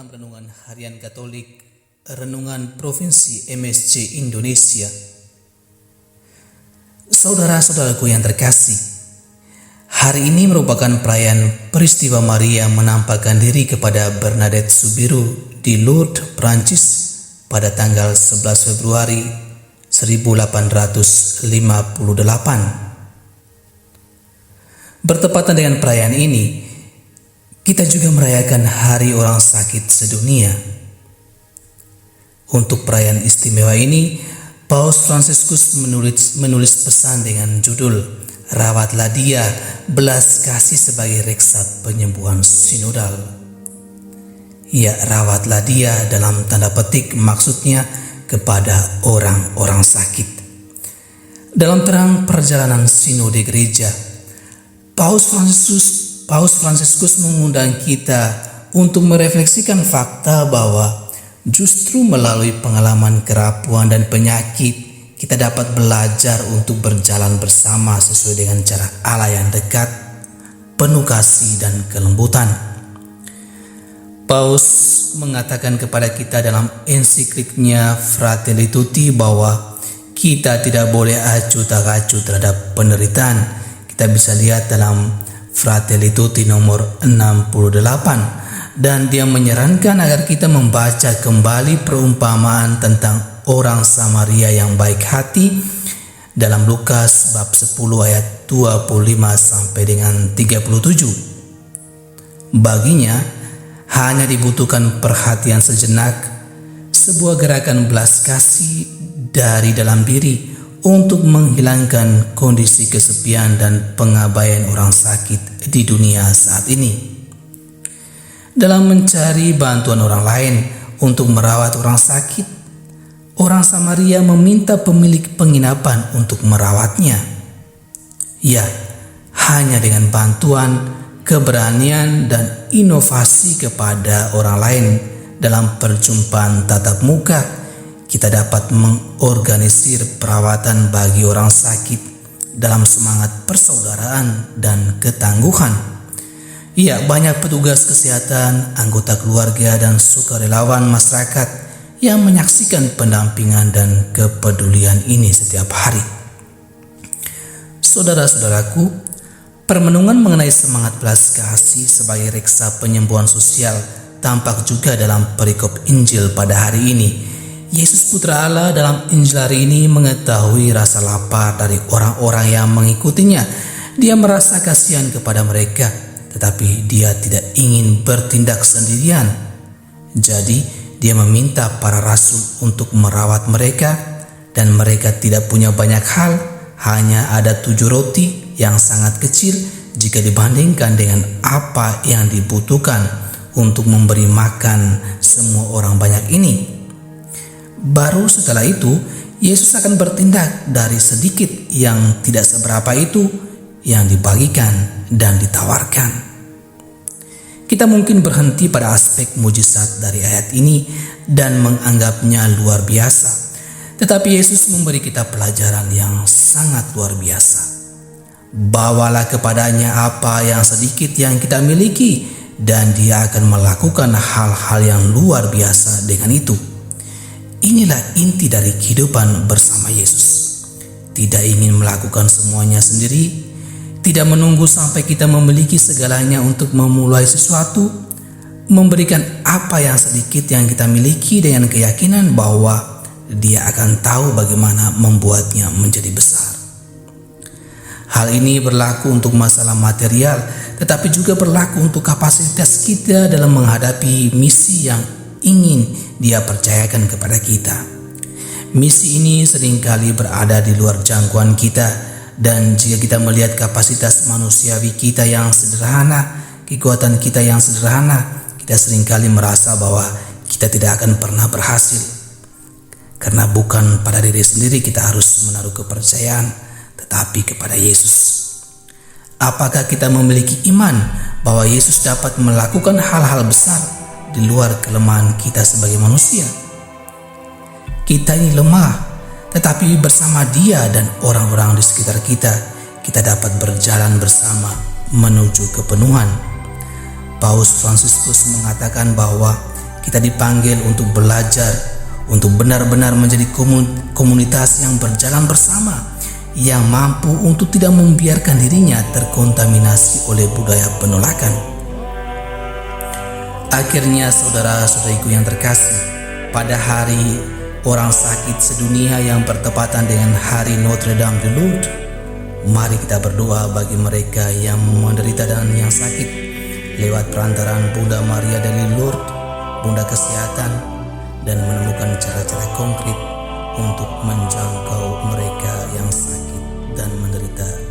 dalam Renungan Harian Katolik, Renungan Provinsi MSC Indonesia. Saudara-saudaraku yang terkasih, hari ini merupakan perayaan peristiwa Maria menampakkan diri kepada Bernadette Soubirous di Lourdes, Prancis pada tanggal 11 Februari 1858. Bertepatan dengan perayaan ini, kita juga merayakan Hari Orang Sakit Sedunia. Untuk perayaan istimewa ini, Paus Fransiskus menulis pesan dengan judul "Rawatlah Dia, belas kasih sebagai reksa penyembuhan sinodal". Ya, rawatlah Dia dalam tanda petik maksudnya kepada orang-orang sakit. Dalam terang perjalanan sinode gereja, Paus Fransiskus mengundang kita untuk merefleksikan fakta bahwa justru melalui pengalaman kerapuhan dan penyakit, kita dapat belajar untuk berjalan bersama sesuai dengan cara Allah yang dekat, penuh kasih dan kelembutan. Paus mengatakan kepada kita dalam ensikliknya Fratelli Tutti bahwa kita tidak boleh acuh tak acuh terhadap penderitaan. Kita bisa lihat dalam Fratelli Tutti nomor 68, dan dia menyarankan agar kita membaca kembali perumpamaan tentang orang Samaria yang baik hati dalam Lukas bab 10 ayat 25 sampai dengan 37. Baginya hanya dibutuhkan perhatian sejenak, sebuah gerakan belas kasih dari dalam diri untuk menghilangkan kondisi kesepian dan pengabaian orang sakit di dunia saat ini. Dalam mencari bantuan orang lain untuk merawat orang sakit, orang Samaria meminta pemilik penginapan untuk merawatnya. Ya, hanya dengan bantuan, keberanian, dan inovasi kepada orang lain dalam perjumpaan tatap muka, kita dapat mengorganisir perawatan bagi orang sakit dalam semangat persaudaraan dan ketangguhan. Ya, banyak petugas kesehatan, anggota keluarga, dan sukarelawan masyarakat yang menyaksikan pendampingan dan kepedulian ini setiap hari. Saudara-saudaraku, permenungan mengenai semangat belas kasih sebagai reksa penyembuhan sosial tampak juga dalam perikop Injil pada hari ini. Yesus Putra Allah dalam Injil hari ini mengetahui rasa lapar dari orang-orang yang mengikutinya. Dia merasa kasihan kepada mereka, tetapi dia tidak ingin bertindak sendirian. Jadi dia meminta para rasul untuk merawat mereka, dan mereka tidak punya banyak hal, hanya ada 7 roti yang sangat kecil jika dibandingkan dengan apa yang dibutuhkan untuk memberi makan semua orang banyak ini. Baru setelah itu, Yesus akan bertindak dari sedikit yang tidak seberapa itu yang dibagikan dan ditawarkan. Kita mungkin berhenti pada aspek mujizat dari ayat ini dan menganggapnya luar biasa. Tetapi Yesus memberi kita pelajaran yang sangat luar biasa. Bawalah kepadanya apa yang sedikit yang kita miliki, dan Dia akan melakukan hal-hal yang luar biasa dengan itu. Inilah inti dari kehidupan bersama Yesus. Tidak ingin melakukan semuanya sendiri, tidak menunggu sampai kita memiliki segalanya untuk memulai sesuatu, memberikan apa yang sedikit yang kita miliki dengan keyakinan bahwa Dia akan tahu bagaimana membuatnya menjadi besar. Hal ini berlaku untuk masalah material, tetapi juga berlaku untuk kapasitas kita dalam menghadapi misi yang ingin Dia percayakan kepada kita. Misi ini seringkali berada di luar jangkauan kita, dan jika kita melihat kapasitas manusiawi kita yang sederhana, kekuatan kita yang sederhana, kita seringkali merasa bahwa kita tidak akan pernah berhasil. Karena bukan pada diri sendiri kita harus menaruh kepercayaan, tetapi kepada Yesus. Apakah kita memiliki iman bahwa Yesus dapat melakukan hal-hal besar di luar kelemahan kita sebagai manusia? Kita ini lemah, tetapi bersama Dia dan orang-orang di sekitar kita, kita dapat berjalan bersama menuju kepenuhan. Paus Fransiskus mengatakan bahwa Kita dipanggil untuk belajar, untuk benar-benar menjadi komunitas yang berjalan bersama, yang mampu untuk tidak membiarkan dirinya terkontaminasi oleh budaya penolakan. Akhirnya saudara-saudariku yang terkasih, pada hari orang sakit sedunia yang bertepatan dengan hari Notre Dame de Lourdes, mari kita berdoa bagi mereka yang menderita dan yang sakit lewat perantaraan Bunda Maria dari Lourdes, Bunda Kesehatan, dan menemukan cara-cara konkret untuk menjangkau mereka yang sakit dan menderita